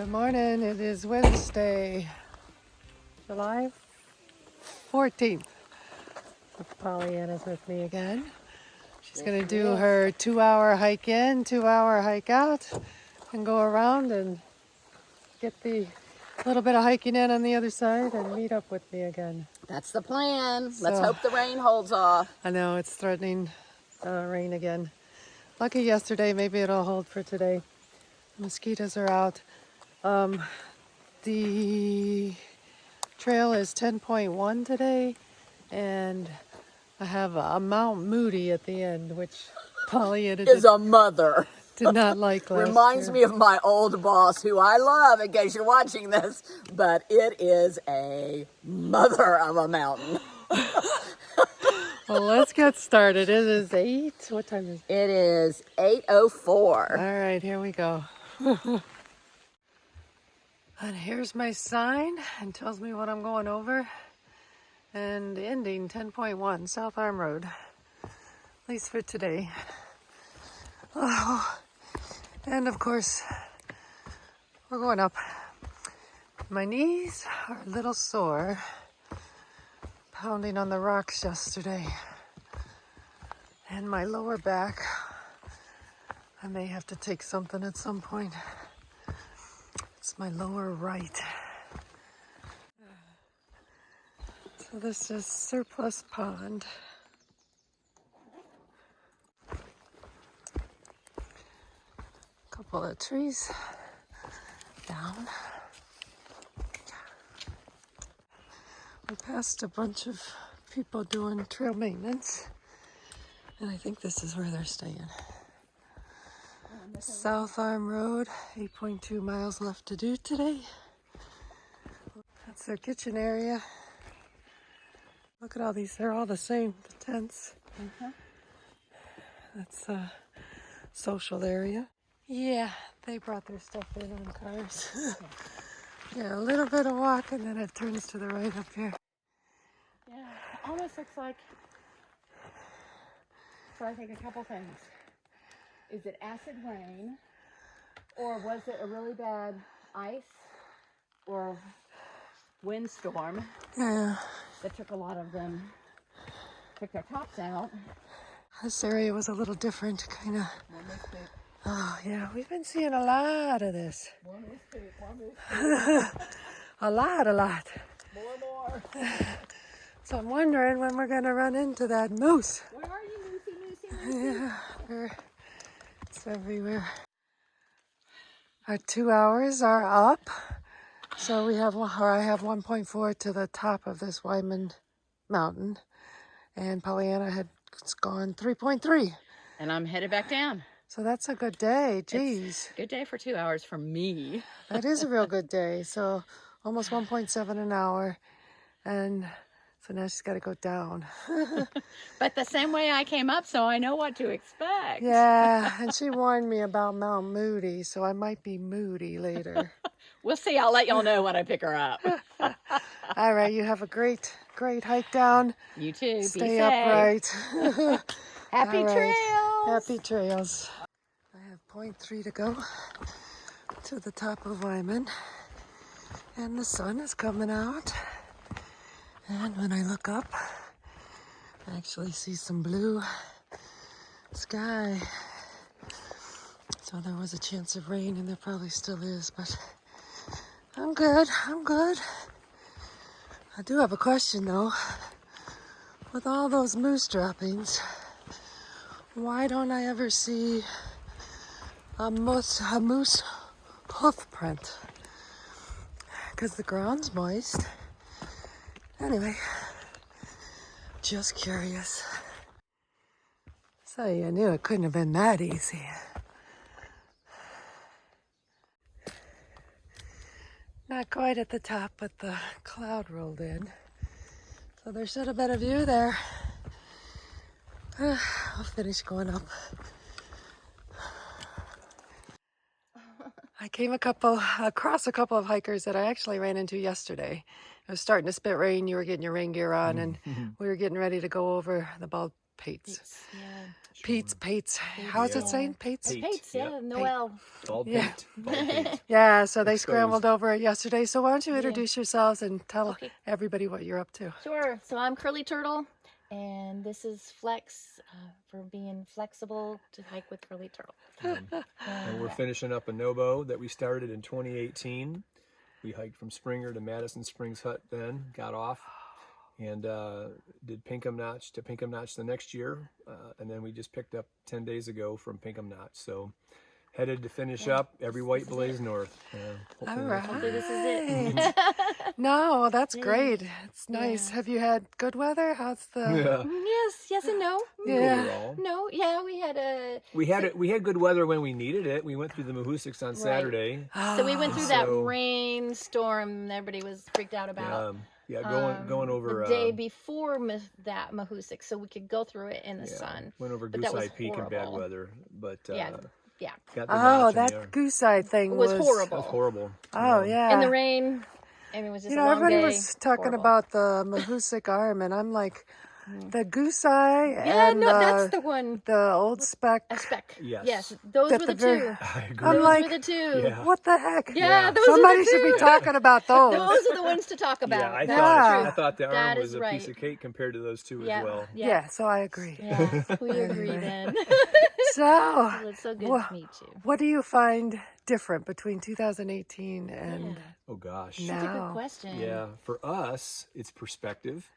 Good morning. It is Wednesday, July 14th. PollyAnna's with me again. She's going to do her 2-hour hike in, 2-hour hike out, and go around and get the little bit of hiking in on the other side and meet up with me again. That's the plan. Let's hope the rain holds off. I know it's threatening rain again. Lucky yesterday, maybe it'll hold for today. Mosquitoes are out. The trail is 10.1 today, and I have a Mount Moody at the end, which PollyAnna is a mother. Did not like last Reminds year. me of my old boss, who I love in case you're watching this, but it is a mother of a mountain. Well, let's get started. It is 8. What time is it? It is 8:04. All right, here we go. And here's my sign and tells me what I'm going over. And ending 10.1 South Arm Road, at least for today. Oh, and of course, we're going up. My knees are a little sore, pounding on the rocks yesterday. And my lower back, I may have to take something at some point. It's my lower right. So this is Surplus Pond. Couple of trees down. We passed a bunch of people doing trail maintenance, and I think this is where they're staying. South Arm Road, 8.2 miles left to do today. That's their kitchen area. Look at all these, they're all the same, the tents. That's a social area. Yeah, they brought their stuff in on cars. Yeah, a little bit of walk and then it turns to the right up here. Yeah, almost looks like, so I think a couple things. Is it acid rain, or was it a really bad ice or windstorm Yeah, that took a lot of them, took their tops out? this area was a little different, kind of. Oh, yeah, we've been seeing a lot of this. A lot. More. So I'm wondering when we're going to run into that moose. Where are you, Moosey? Yeah, it's everywhere. Our 2 hours are up. So we have, or I have 1.4 to the top of this Wyman Mountain. And PollyAnna had gone 3.3. And I'm headed back down. So that's a good day. Jeez. It's a good day for 2 hours for me. That is a real good day. So almost 1.7 an hour. And so now she's got to go down. But the same way I came up, so I know what to expect. Yeah, and she warned me about Mount Moody, so I might be moody later. We'll see. I'll let y'all know when I pick her up. All right, you have a great hike down. You too. Stay Be safe. upright. Happy All right. trails. Happy trails. I have 0.3 to go to the top of Wyman, and the sun is coming out. And when I look up, I actually see some blue sky. So there was a chance of rain, and there probably still is, but I'm good. I do have a question though. With all those moose droppings, why don't I ever see a moose hoof print? Because the ground's moist. Anyway, just curious. So you knew it couldn't have been that easy. Not quite at the top, but the cloud rolled in. So there should have been a view there. I'll finish going up. I came across a couple of hikers that I actually ran into yesterday. It was starting to spit rain. You were getting your rain gear on, and we were getting ready to go over the Pates. Yeah. Pates. How is it saying? Pates? Pate. Pates, yeah, Yep. Noel. Bald Yeah. pate. Bald pate. Yeah, so they Exposed. scrambled over it yesterday. So why don't you Yeah. introduce yourselves and tell Okay. everybody what you're up to? Sure. So I'm Curly Turtle, and this is Flex for being flexible to hike with Curly Turtle. And we're finishing up a no-bow that we started in 2018. We hiked from Springer to Madison Springs Hut then, got off, and did Pinkham Notch to Pinkham Notch the next year. And then we just picked up 10 days ago from Pinkham Notch. So headed to finish up every white blaze north. All Hopefully this is it. right. No, that's great. It's nice. Yeah. Have you had good weather? How's the... Yeah. Yes and no. Yeah. Overall. No, yeah, we had a. We had good weather when we needed it. We went through the Mahoosucs on Saturday. So we went through that So- rainstorm everybody was freaked out about. Yeah, going over the day before that Mahoosic, so we could go through it in the sun. Went over But Goose that was Eye Peak in bad horrible. weather, but Yeah, yeah. got the Oh, notch in there. that goose eye thing It was That horrible. was horrible. Oh, yeah. In the rain, I mean, it was just You a know, long everybody day. was talking Horrible. about the Mahoosic arm, and I'm like, the goose eye Yeah, and no, that's the one. the old spec. A speck. Yes. those At were the the very- two. I agree. I'm Those like, were the two. Yeah. What the heck? Yeah, those Somebody are the should two. be talking about those. Those are the ones to talk about. Yeah, I That's Yeah. true. thought the arm That was is a right. piece of cake compared to those two Yeah, as well. Yeah, so I agree. Yeah, we agree then. So, Well, it's so good Wha- to meet you. what do you find different between 2018 and Oh gosh. That's a good now? question. Yeah, for us, it's perspective.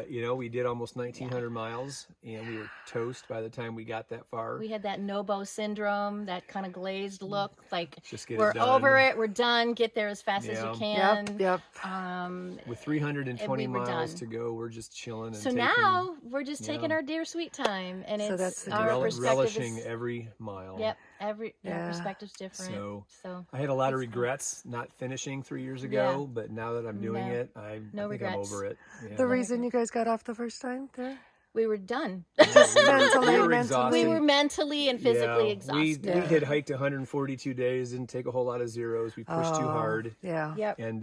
You know, we did almost 1,900 miles, and we were toast by the time we got that far. We had that no-bow syndrome, that kind of glazed look, like Just get it we're done. over it, we're done, get there as fast as Yeah. you can. Yep. With 320 And we were miles done. to go, we're just chilling and So taking, now we're just taking Yeah. our dear sweet time, and So it's that's the our deal. perspective relishing is, every mile. yep, our Yeah. perspective's different. So I had a lot of regrets not finishing 3 years ago, Yeah. but now that I'm doing No. it, I No think regrets. I'm over it. Yeah. The reason you guys got off the first time there? we were done. mentally, we were mentally. exhausted. We were mentally and physically We exhausted. had hiked 142 days, didn't take a whole lot of zeros. We pushed too hard, Yeah. Yep. and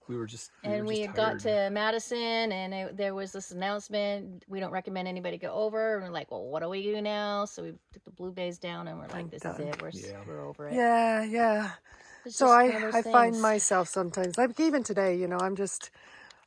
we were just And we just got tired. to Madison, and there was this announcement: we don't recommend anybody go over. And we're like, well, what do we do now? So we took the blue bays down, and we're like, this is done. it. Yeah. We're over it. Yeah, yeah. It's So just I one of those find things. myself sometimes, like even today, you know,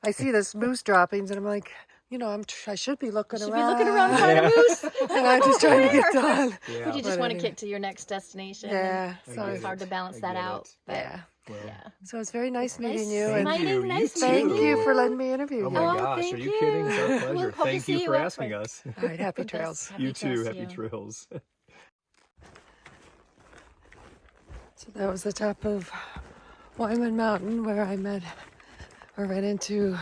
I see this moose droppings and I'm like, you know, I should be looking Should be around. looking around trying to moose. And I'm just trying to get Where? done. Yeah. But you just But want to anyway. get to your next destination. Yeah, I so get It's hard to balance I that get out. it. But yeah. Well, yeah. So it's very nice meeting you. Thank And you. Nice thank meeting you for letting me interview Oh you. my Oh, gosh, are thank you you. kidding? It's our We'll pleasure. hope to Thank see you you for up asking for- us. All right, happy Yes, trails. happy You too. trails to Happy you. trails. So that was the top of Wyman Mountain where I ran into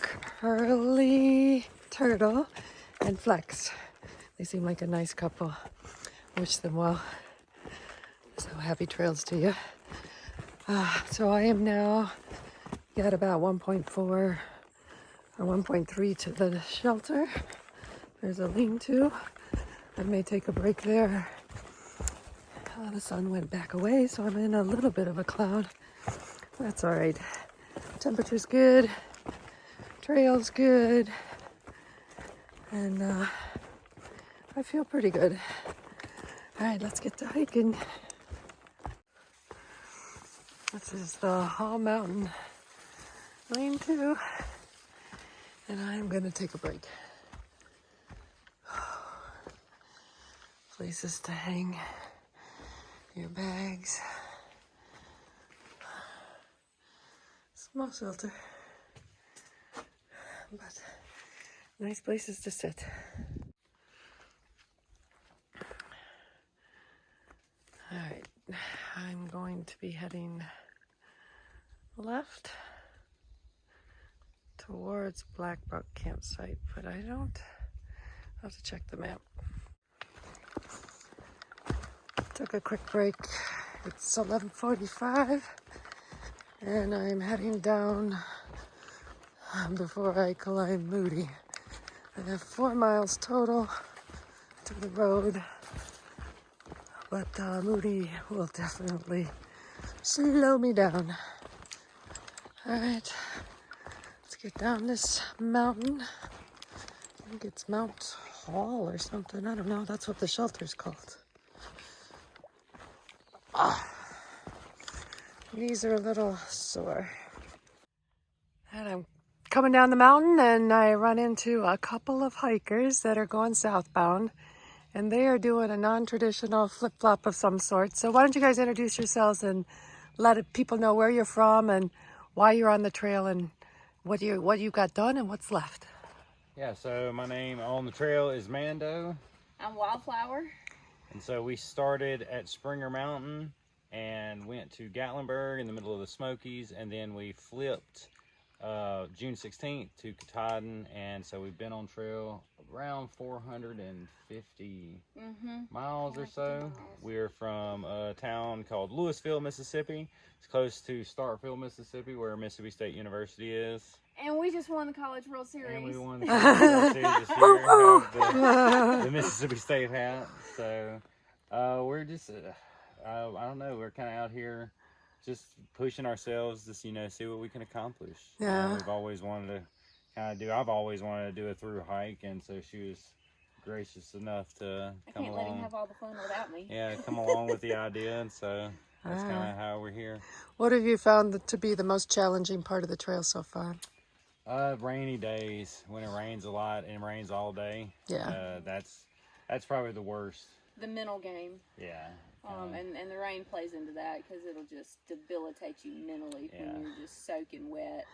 Curly Turtle and Flex. They seem like a nice couple. Wish them well. So happy trails to you. So I am now got about 1.4 or 1.3 to the shelter. There's a lean-to. I may take a break there. The sun went back away, so I'm in a little bit of a cloud. That's all right. Temperature's good. Trail's good. And I feel pretty good. All right, let's get to hiking. This is the Hall Mountain lean-to, and I'm gonna take a break. Places to hang your bags. Small shelter, but nice places to sit. All right, I'm going to be heading left towards Blackbrook campsite, but I'll have to check the map. Took a quick break. It's 11:45 and I'm heading down before I climb Moody. I have 4 miles total to the road, but Moody will definitely slow me down. All right, let's get down this mountain I think it's Mount Hall or something. I don't know. That's what the shelter's called. Knees are a little sore. And I'm coming down the mountain and I run into a couple of hikers that are going southbound. And they are doing a non-traditional flip-flop of some sort. So why don't you guys introduce yourselves and let people know where you're from and why you're on the trail and what you got done and what's left. Yeah, so my name on the trail is Mando. I'm Wallflower. And so we started at Springer Mountain and went to Gatlinburg in the middle of the Smokies, and then we flipped June 16th to Katahdin, and so we've been on trail around 450 miles or so. We're from a town called Louisville, Mississippi. It's close to Starkville, Mississippi, where Mississippi State University is. And we just won the College World Series. And we won the College World Series this year, have the Mississippi State hat. So we're just, I don't know, we're kind of out here just pushing ourselves to, see what we can accomplish. Yeah. We've always wanted to I've always wanted to do a through hike, and so she was gracious enough to come along. I can't let him have all the fun without me. Yeah, come along with the idea, and so that's kind of how we're here. What have you found to be the most challenging part of the trail so far? Rainy days, when it rains a lot and rains all day. Yeah. That's probably the worst. The mental game. Yeah. And the rain plays into that because it'll just debilitate you mentally when you're just soaking wet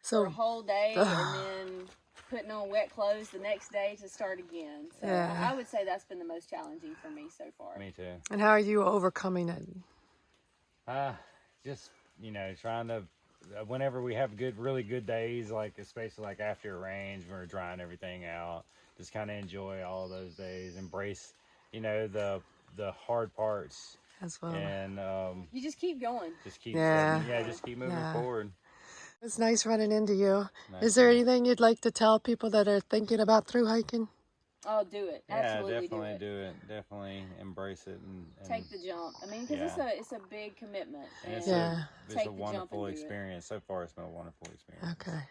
for a whole day and then putting on wet clothes the next day to start again. So I would say that's been the most challenging for me so far. Me too. And how are you overcoming it? Just, trying to, whenever we have really good days, like especially like after it rains, we're drying everything out, just kind of enjoy all of those days, embrace, the hard parts as well. And you just keep going. just keep moving Yeah. forward. It's nice running into you. Nice. Is there anything you'd like to tell people that are thinking about through hiking? Oh, do it. Absolutely definitely do it. Definitely embrace it and Take the jump. I mean, because it's a big commitment. And it's take a the wonderful jump and do it. experience. So far, it's been a wonderful experience. Okay.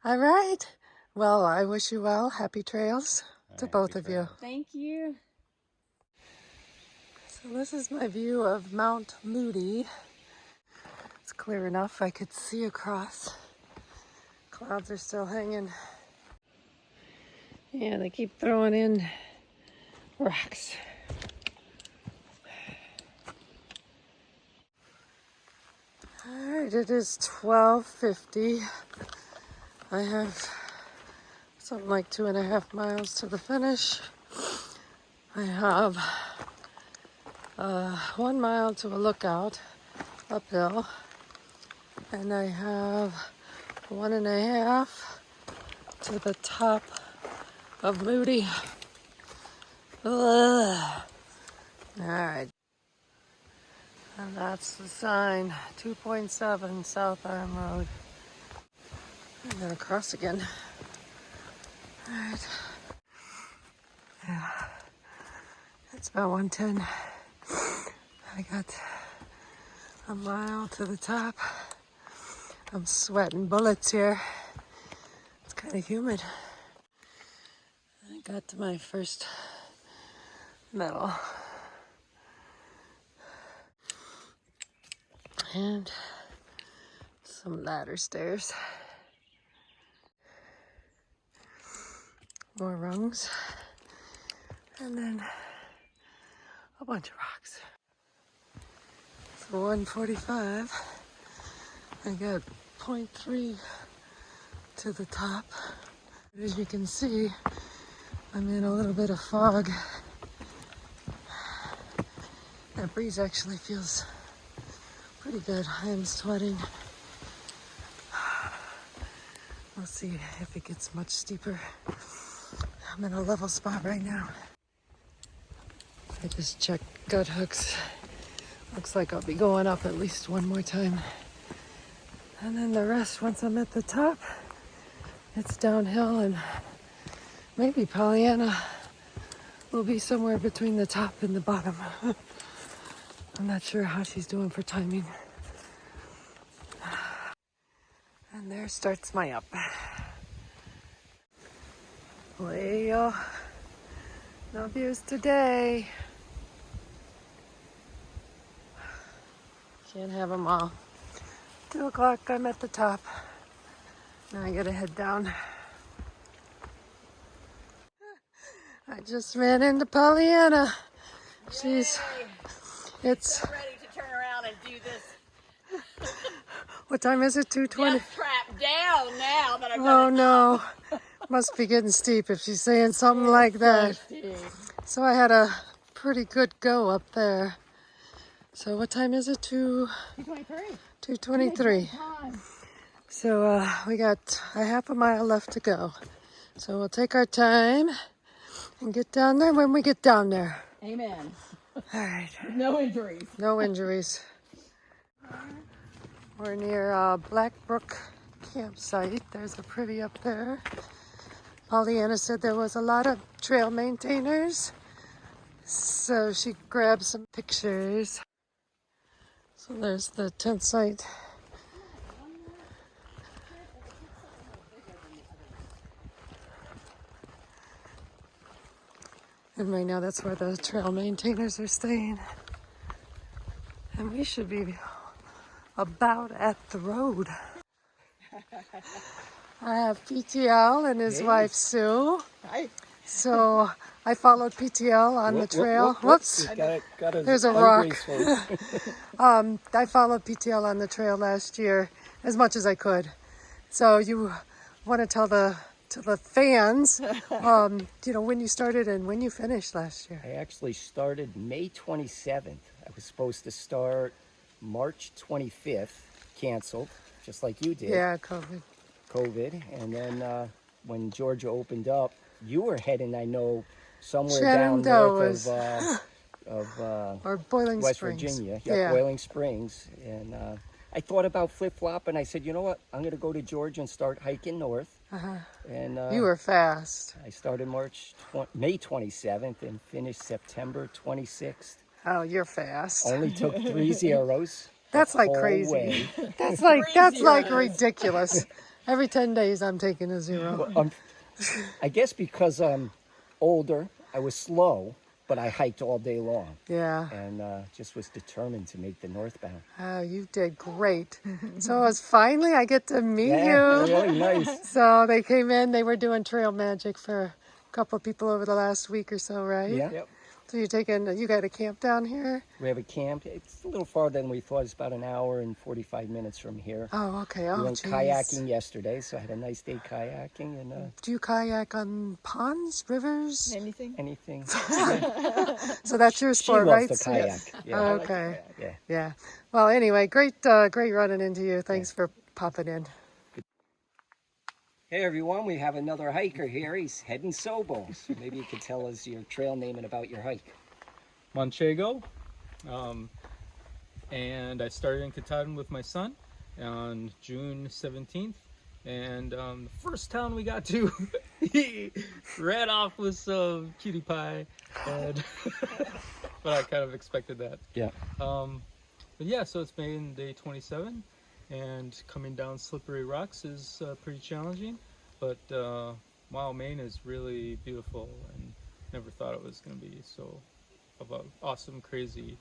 All right. Well, I wish you well. Happy trails to both of you. Thank you. So this is my view of Mount Moody. It's clear enough I could see across. Clouds are still hanging. Yeah, they keep throwing in rocks. All right, it is 12:50. I have something like 2.5 miles to the finish. I have 1 mile to a lookout uphill, and I have 1.5 to the top of Moody. Ugh. All right. And that's the sign, 2.7 South Arm Road. I'm gonna cross again. All right. Yeah. It's about 1:10. I got a mile to the top. I'm sweating bullets here. It's kind of humid. I got to my first medal. And some ladder stairs. More rungs. And then a bunch of rocks. For 1:45, I got 0.3 to the top. As you can see, I'm in a little bit of fog. That breeze actually feels pretty good. I am sweating. We'll see if it gets much steeper. I'm in a level spot right now. I just checked gut hooks. Looks like I'll be going up at least one more time. And then the rest, once I'm at the top, it's downhill, and maybe PollyAnna will be somewhere between the top and the bottom. I'm not sure how she's doing for timing. And there starts my up. Well, no views today. Can't have them all. 2 o'clock, I'm at the top. Now I gotta head down. I just ran into PollyAnna. It's So ready to turn around and do this. What time is it? 2:20? Death trap down now that I've done Oh it. no. Must be getting steep if she's saying something like that. So I had a pretty good go up there. So what time is it? 2:23. 2:23. So we got a half a mile left to go. So we'll take our time and get down there when we get down there. Amen. All right. No injuries. No injuries. We're near Black Brook campsite. There's a privy up there. PollyAnna said there was a lot of trail maintainers, so she grabbed some pictures. So there's the tent site. And right now that's where the trail maintainers are staying. And we should be about at the road. I have PTL and his wife Sue. Hi. So I followed PTL on the trail. Whoops. There's a rock. I followed PTL on the trail last year as much as I could. So you want to tell the fans, when you started and when you finished last year? I actually started May 27th. I was supposed to start March 25th, canceled, just like you did. Yeah, COVID. And then when Georgia opened up, you were heading, I know, somewhere Shenandoah down north of or Boiling West Springs. Virginia. Yeah. Boiling Springs. And I thought about flip-flopping. I said, you know what? I'm going to go to Georgia and start hiking north. And You were fast. I started May 27th and finished September 26th. Oh, you're fast. Only took 3 zeros. That's like whole crazy. way. That's like ridiculous. Every 10 days I'm taking a zero. Well, I guess because I'm older, I was slow, but I hiked all day long. Yeah. And just was determined to make the northbound. Oh, you did great. So it was finally I get to meet you. Really nice. So they came in, they were doing trail magic for a couple of people over the last week or so, right? Yeah. Yep. So you got a camp down here? We have a camp. It's a little farther than we thought. It's about an hour and 45 minutes from here. Oh, okay. We Oh, went geez. kayaking yesterday, so I had a nice day kayaking. And Do you kayak on ponds, rivers? anything. So that's your sport, she right? loves to kayak. Yeah. Oh, okay. Yeah. Well, anyway, great running into you. Thanks for popping in. Hey everyone, we have another hiker here. He's heading Sobo. So maybe you could tell us your trail name and about your hike. Manchego, and I started in Katahdin with my son on June 17th, and the first town we got to, he ran off with some cutie pie, and but I kind of expected that. Yeah. But yeah, so it's been day 27, and coming down slippery rocks is pretty challenging, but wow, Maine is really beautiful, and never thought it was going to be so of an awesome, crazy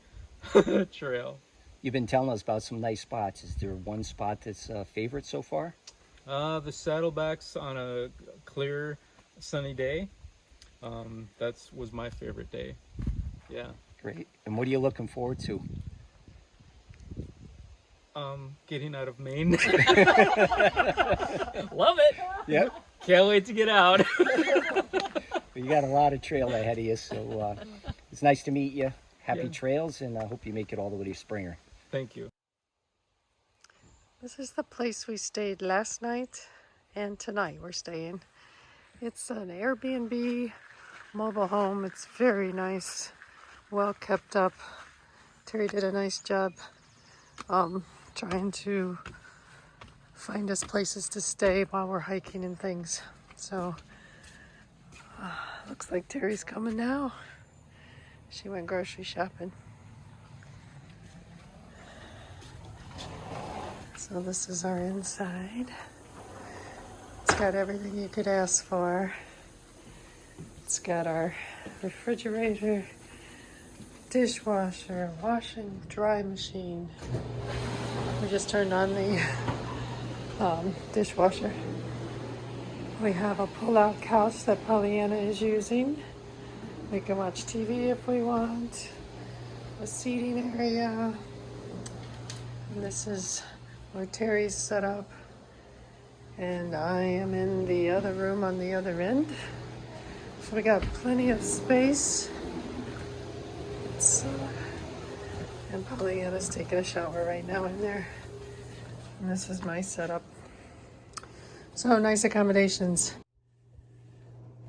trail. You've been telling us about some nice spots. Is there one spot that's favorite so far? The Saddlebacks on a clear, sunny day. That was my favorite day. Yeah. Great. And what are you looking forward to? Getting out of Maine. Love it. Yep. Can't wait to get out. You got a lot of trail ahead of you, so it's nice to meet you. Happy trails, and I hope you make it all the way to Springer. Thank you. This is the place we stayed last night and tonight we're staying. It's an Airbnb mobile home. It's very nice, well kept up. Terry did a nice job trying to find us places to stay while we're hiking and things. So looks like Terry's coming now. She went grocery shopping. So this is our inside. It's got everything you could ask for. It's got our refrigerator, dishwasher, wash and dry machine. We just turned on the dishwasher. We have a pull-out couch that PollyAnna is using. We can watch TV if we want. A seating area. And this is where Terry's set up. And I am in the other room on the other end. So we got plenty of space. And PollyAnna's taking a shower right now in there. And this is my setup. So nice accommodations.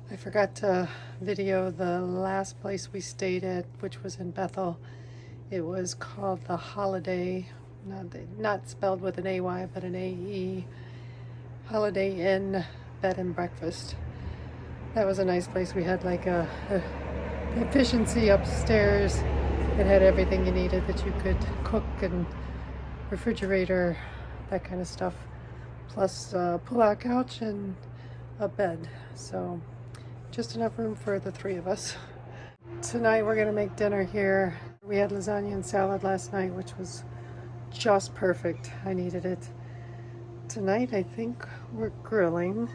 I forgot to video the last place we stayed at, which was in Bethel. It was called the Holiday, not spelled with an AY, but an AE. Holiday Inn Bed and Breakfast. That was a nice place. We had like a efficiency upstairs. It had everything you needed that you could cook and refrigerator, that kind of stuff. Plus a pull-out couch and a bed. So just enough room for the three of us. Tonight we're gonna make dinner here. We had lasagna and salad last night, which was just perfect. I needed it. Tonight I think we're grilling,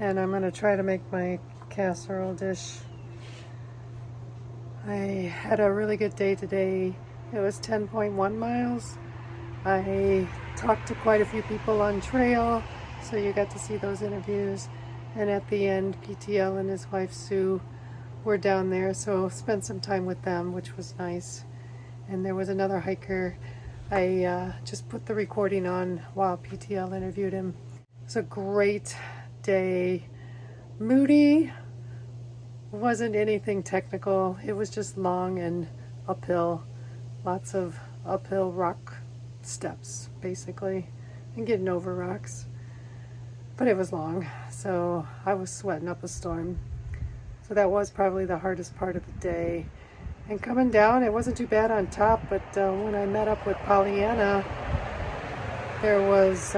and I'm gonna try to make my casserole dish. I had a really good day today. It was 10.1 miles. I talked to quite a few people on trail, so you got to see those interviews. And at the end, PTL and his wife Sue were down there, so spent some time with them, which was nice. And there was another hiker. I just put the recording on while PTL interviewed him. It was a great day. Moody wasn't anything technical. It was just long and uphill. Lots of uphill rock steps, basically, and getting over rocks. But it was long, so I was sweating up a storm. So that was probably the hardest part of the day. And coming down, it wasn't too bad on top, but when I met up with PollyAnna, there was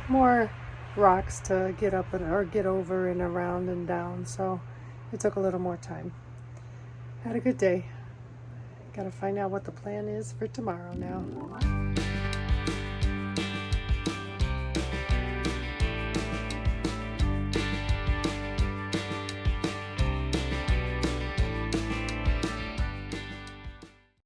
more rocks to get up or get over and around and down, so it took a little more time. Had a good day. Gotta find out what the plan is for tomorrow now.